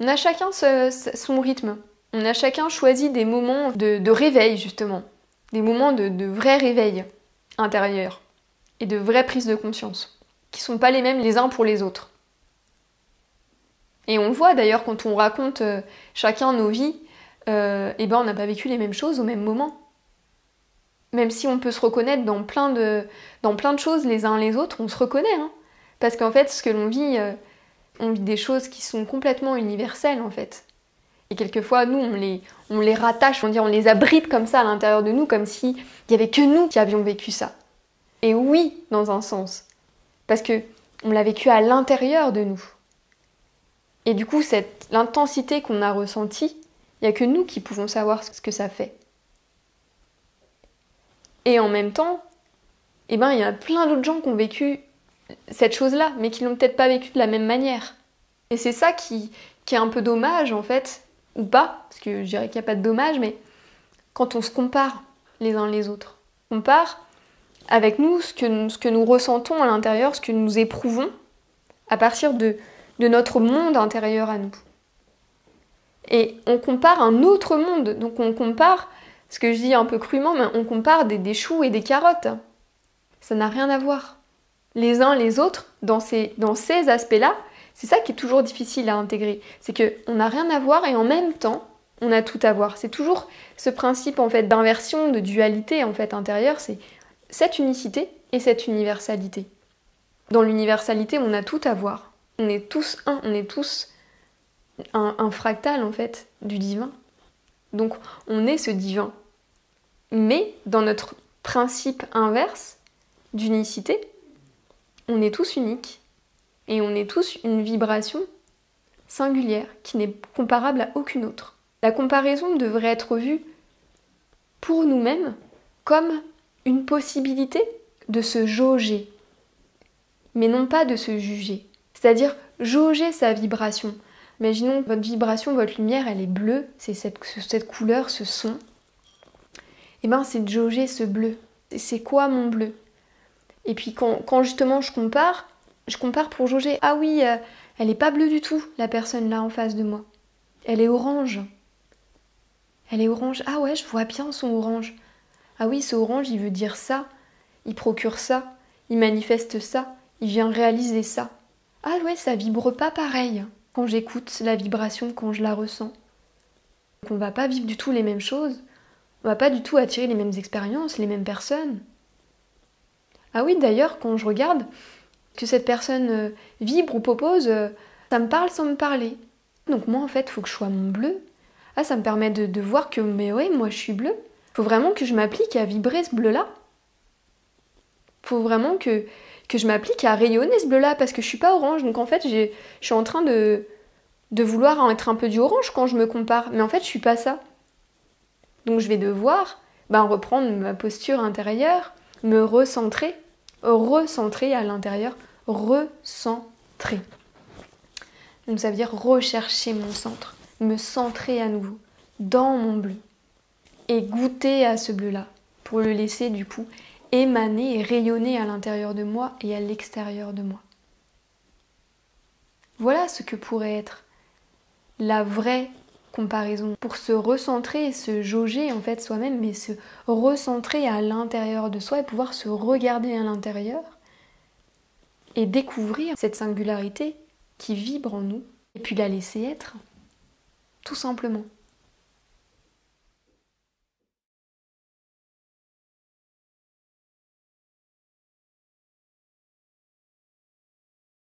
On a chacun son rythme. On a chacun choisi des moments de réveil, justement. Des moments de vrai réveil intérieur. Et de vraie prise de conscience. Qui sont pas les mêmes les uns pour les autres. Et on le voit d'ailleurs quand on raconte chacun nos vies, on n'a pas vécu les mêmes choses au même moment. Même si on peut se reconnaître dans plein de choses les uns les autres, on se reconnaît. Hein. Parce qu'en fait, ce que l'on vit, on vit des choses qui sont complètement universelles en fait. Et quelquefois, nous, on les rattache, on les abrite comme ça à l'intérieur de nous, comme s'il n'y avait que nous qui avions vécu ça. Et oui, dans un sens. Parce que on l'a vécu à l'intérieur de nous. Et du coup, l'intensité qu'on a ressentie, il n'y a que nous qui pouvons savoir ce que ça fait. Et en même temps, il y a plein d'autres gens qui ont vécu cette chose-là, mais qui l'ont peut-être pas vécu de la même manière. Et c'est ça qui est un peu dommage, en fait, ou pas, parce que je dirais qu'il n'y a pas de dommage, mais quand on se compare les uns les autres. On compare avec nous ce que nous ressentons à l'intérieur, ce que nous éprouvons, à partir de notre monde intérieur à nous. Et on compare un autre monde, donc on compare, ce que je dis un peu crûment, mais on compare des choux et des carottes. Ça n'a rien à voir. Les uns les autres, dans ces aspects-là, c'est ça qui est toujours difficile à intégrer. C'est qu'on n'a rien à voir et en même temps, on a tout à voir. C'est toujours ce principe en fait d'inversion, de dualité en fait intérieure, c'est cette unicité et cette universalité. Dans l'universalité, on a tout à voir. On est tous un, on est tous un fractal en fait du divin. Donc on est ce divin. Mais dans notre principe inverse d'unicité, on est tous uniques. Et on est tous une vibration singulière qui n'est comparable à aucune autre. La comparaison devrait être vue pour nous-mêmes comme une possibilité de se jauger, mais non pas de se juger. C'est-à-dire jauger sa vibration. Imaginons votre vibration, votre lumière, elle est bleue, c'est cette couleur, ce son. Et c'est de jauger ce bleu. C'est quoi mon bleu? Et puis quand justement je compare pour jauger. Ah oui, elle est pas bleue du tout, la personne là en face de moi. Elle est orange. Elle est orange. Ah ouais, je vois bien son orange. Ah oui, ce orange, il veut dire ça. Il procure ça. Il manifeste ça. Il vient réaliser ça. Ah ouais, ça vibre pas pareil quand j'écoute la vibration, quand je la ressens. Donc on va pas vivre du tout les mêmes choses. On va pas du tout attirer les mêmes expériences, les mêmes personnes. Ah oui, d'ailleurs, quand je regarde que cette personne vibre ou propose, ça me parle sans me parler. Donc moi, en fait, il faut que je sois mon bleu. Ah, ça me permet de voir que, mais ouais, moi, je suis bleu. Il faut vraiment que je m'applique à vibrer ce bleu-là. Il faut vraiment que je m'applique à rayonner ce bleu-là, parce que je suis pas orange. Donc en fait, je suis en train de vouloir en être un peu du orange quand je me compare. Mais en fait, je suis pas ça. Donc je vais devoir reprendre ma posture intérieure, me recentrer à l'intérieur, recentrer. Donc ça veut dire rechercher mon centre, me centrer à nouveau dans mon bleu et goûter à ce bleu-là pour le laisser du coup émaner et rayonner à l'intérieur de moi et à l'extérieur de moi. Voilà ce que pourrait être la vraie comparaison pour se recentrer et se jauger en fait soi-même, mais se recentrer à l'intérieur de soi et pouvoir se regarder à l'intérieur et découvrir cette singularité qui vibre en nous et puis la laisser être, tout simplement.